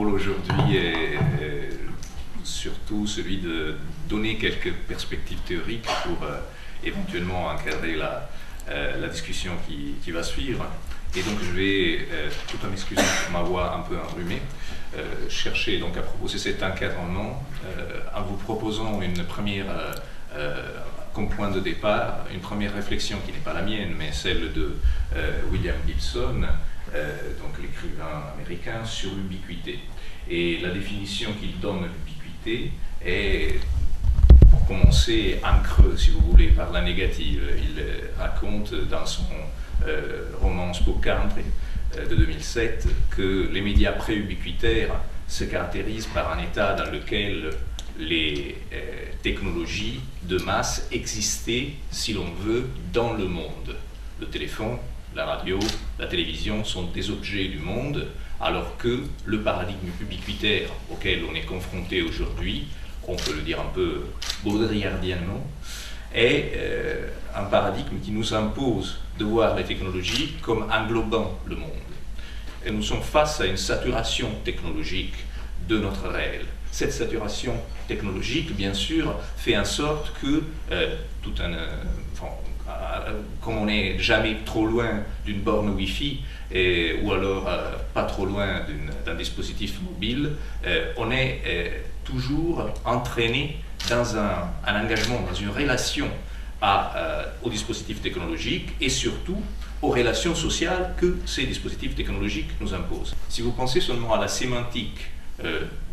rôle aujourd'hui est surtout celui de donner quelques perspectives théoriques pour éventuellement encadrer la discussion qui va suivre. Et donc je vais, tout en m'excusant pour ma voix un peu enrhumée, chercher donc à proposer cet encadrement en vous proposant une première, comme point de départ, une première réflexion qui n'est pas la mienne, mais celle de William Gibson, donc l'écrivain américain, sur l'ubiquité. Et la définition qu'il donne de l'ubiquité est, pour commencer, en creux, si vous voulez, par la négative. Il raconte dans son roman Spoke Country de 2007 que les médias pré-ubiquitaires se caractérisent par un état dans lequel les technologies de masse existaient, si l'on veut, dans le monde. Le téléphone, la radio, la télévision sont des objets du monde, alors que le paradigme ubiquitaire auquel on est confronté aujourd'hui, on peut le dire un peu baudrillardiennement, est un paradigme qui nous impose de voir les technologies comme englobant le monde. Et nous sommes face à une saturation technologique de notre réel. Cette saturation technologique, bien sûr, fait en sorte que comme on n'est jamais trop loin d'une borne Wi-Fi, ou alors pas trop loin d'un dispositif mobile, on est toujours entraîné dans un engagement, dans une relation aux dispositifs technologiques et surtout aux relations sociales que ces dispositifs technologiques nous imposent. Si vous pensez seulement à la sémantique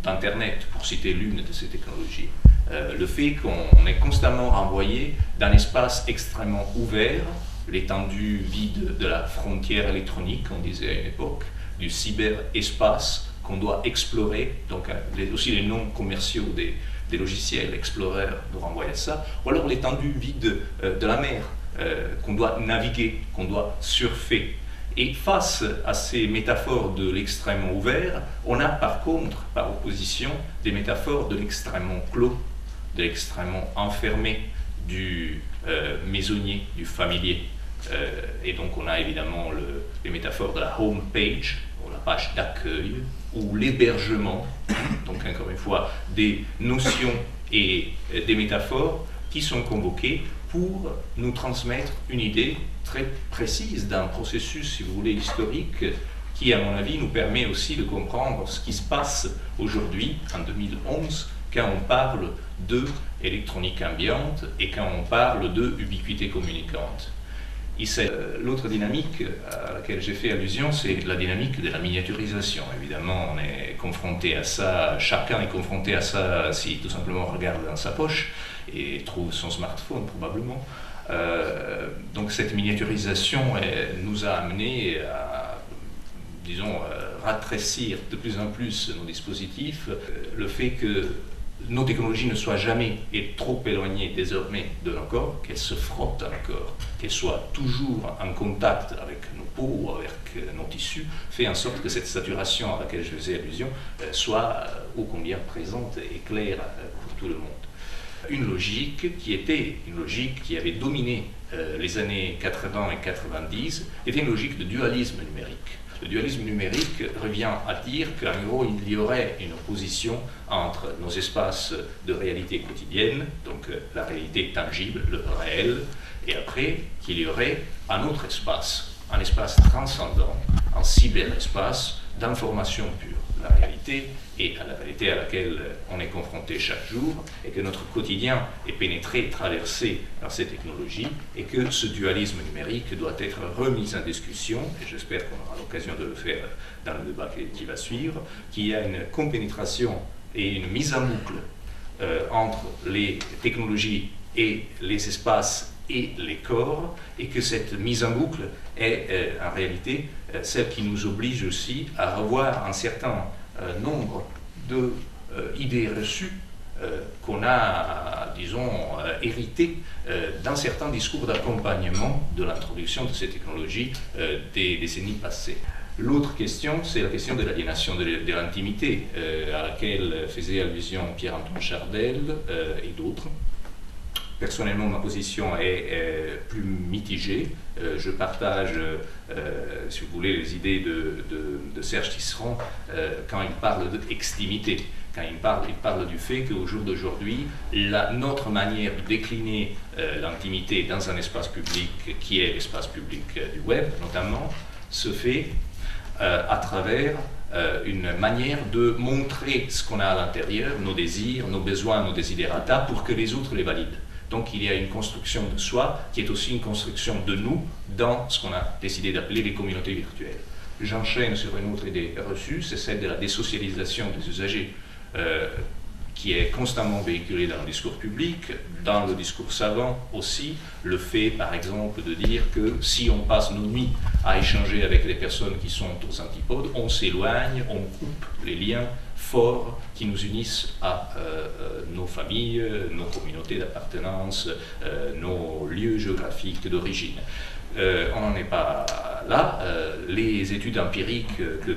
d'Internet, pour citer l'une de ces technologies, le fait qu'on est constamment renvoyé d'un espace extrêmement ouvert, l'étendue vide de la frontière électronique, on disait à une époque, du cyberespace qu'on doit explorer, donc aussi les noms commerciaux des logiciels Explorer nous renvoient à ça, ou alors l'étendue vide de la mer qu'on doit naviguer, qu'on doit surfer. Et face à ces métaphores de l'extrêmement ouvert, on a par contre, par opposition, des métaphores de l'extrêmement clos, de l'extrêmement enfermé, du maisonnier, du familier. Et donc on a évidemment les métaphores de la home page, la page d'accueil, ou l'hébergement, donc encore une fois des notions et des métaphores qui sont convoquées pour nous transmettre une idée très précise d'un processus, si vous voulez, historique, qui, à mon avis, nous permet aussi de comprendre ce qui se passe aujourd'hui, en 2011, quand on parle de électronique ambiante et quand on parle de ubiquité communicante. L'autre dynamique à laquelle j'ai fait allusion, c'est la dynamique de la miniaturisation. Évidemment, on est confronté à ça, chacun est confronté à ça si tout simplement on regarde dans sa poche et trouve son smartphone probablement. Donc cette miniaturisation nous a amené à, disons, rétrécir de plus en plus nos dispositifs. Le fait que nos technologies ne soient jamais et trop éloignées désormais de nos corps, qu'elles se frottent à nos corps, qu'elles soient toujours en contact avec nos peaux ou avec nos tissus, fait en sorte que cette saturation à laquelle je faisais allusion soit ô combien présente et claire pour tout le monde. Une logique qui était une logique qui avait dominé les années 80 et 90 était une logique de dualisme numérique. Le dualisme numérique revient à dire qu'en gros, il y aurait une opposition entre nos espaces de réalité quotidienne, donc la réalité tangible, le réel, et après qu'il y aurait un autre espace, un espace transcendant, un cyberespace d'information pure, la réalité et à la réalité à laquelle on est confronté chaque jour, et que notre quotidien est pénétré, traversé par ces technologies, et que ce dualisme numérique doit être remis en discussion, et j'espère qu'on aura l'occasion de le faire dans le débat qui va suivre, qu'il y a une compénétration et une mise en boucle entre les technologies et les espaces et les corps, et que cette mise en boucle est en réalité celle qui nous oblige aussi à revoir un certain nombre d'idées reçues qu'on a, disons, héritées d'un certain discours d'accompagnement de l'introduction de ces technologies des décennies passées. L'autre question, c'est la question de l'aliénation de l'intimité, à laquelle faisait allusion Pierre-Antoine Chardel et d'autres. personnellement, ma position est plus mitigée. Je partage, si vous voulez, les idées de Serge Tisserand quand il parle d'extimité. Quand il parle du fait qu'au jour d'aujourd'hui, notre manière de décliner l'intimité dans un espace public qui est l'espace public du web, notamment, se fait à travers une manière de montrer ce qu'on a à l'intérieur, nos désirs, nos besoins, nos desiderata, pour que les autres les valident. Donc il y a une construction de soi qui est aussi une construction de nous dans ce qu'on a décidé d'appeler les communautés virtuelles. J'enchaîne sur une autre idée reçue, c'est celle de la désocialisation des usagers, qui est constamment véhiculée dans le discours public, dans le discours savant aussi, le fait par exemple de dire que si on passe nos nuits à échanger avec des personnes qui sont aux antipodes, on s'éloigne, on coupe les liens forts qui nous unissent à nos familles, nos communautés d'appartenance, nos lieux géographiques d'origine. On n'en est pas là. Les études empiriques que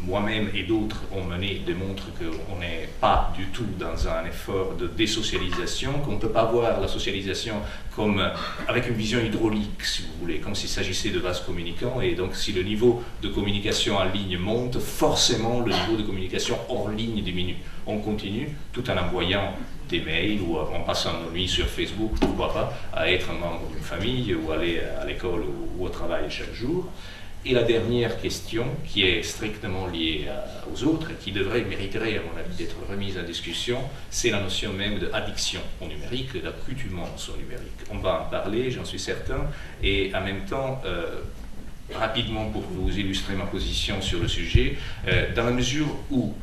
moi-même et d'autres ont mené démontrent qu'on n'est pas du tout dans un effort de désocialisation, qu'on ne peut pas voir la socialisation comme avec une vision hydraulique, si vous voulez, comme s'il s'agissait de vases communicants, et donc si le niveau de communication en ligne monte, forcément le niveau de communication hors ligne diminue. On continue tout en envoyant des mails ou en passant nos nuits sur Facebook, pourquoi pas, à être un membre d'une famille ou aller à l'école ou au travail chaque jour. Et la dernière question, qui est strictement liée aux autres et qui mériterait, à mon avis, d'être remise en discussion, c'est la notion même d'addiction au numérique, d'accoutumance au numérique. On va en parler, j'en suis certain, et en même temps, rapidement pour vous illustrer ma position sur le sujet, dans la mesure où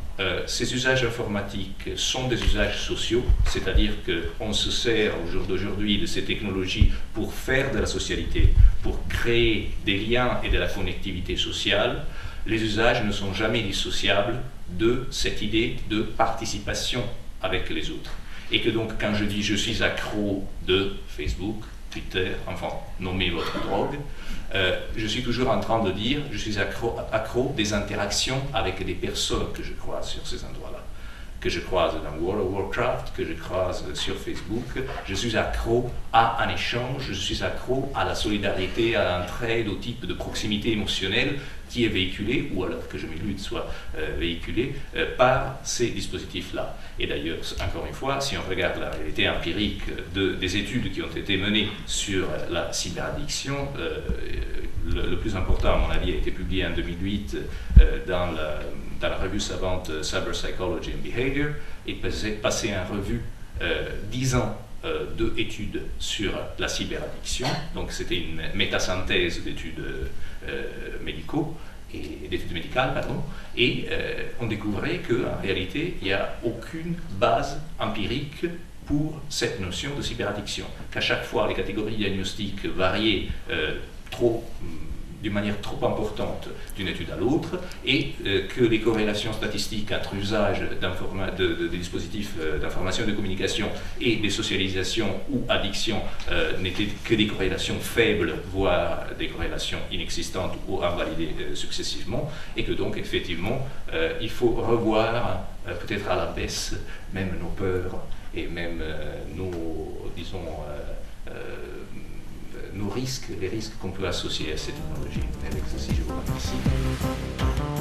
ces usages informatiques sont des usages sociaux, c'est-à-dire qu'on se sert au jour d'aujourd'hui de ces technologies pour faire de la socialité, pour créer des liens et de la connectivité sociale, les usages ne sont jamais dissociables de cette idée de participation avec les autres. Et que donc quand je dis je suis accro de Facebook, Twitter, enfin nommez votre drogue, je suis toujours en train de dire je suis accro des interactions avec des personnes que je croise sur ces endroits-là, que je croise dans World of Warcraft, que je croise sur Facebook. Je suis accro à un échange, je suis accro à la solidarité, à l'entraide, au type de proximité émotionnelle qui est véhiculé, ou alors que je m'élude soit véhiculé par ces dispositifs-là. Et d'ailleurs, encore une fois, si on regarde la réalité empirique des études qui ont été menées sur la cyberaddiction, le plus important, à mon avis, a été publié en 2008 dans la revue savante Cyber Psychology and Behavior, et passé en revue 10 ans d'études sur la cyberaddiction. Donc c'était une métasynthèse d'études médicales, et on découvrait qu'en réalité, il n'y a aucune base empirique pour cette notion de cyberaddiction. Qu'à chaque fois, les catégories diagnostiques variaient d'une manière trop importante d'une étude à l'autre, et que les corrélations statistiques entre usage des dispositifs d'information et de communication et des socialisations ou addictions n'étaient que des corrélations faibles, voire des corrélations inexistantes ou invalidées successivement, et que donc effectivement il faut revoir peut-être à la baisse même nos peurs et même nos, disons, nos risques, les risques qu'on peut associer à cette technologie. Avec ceci, je vous remercie.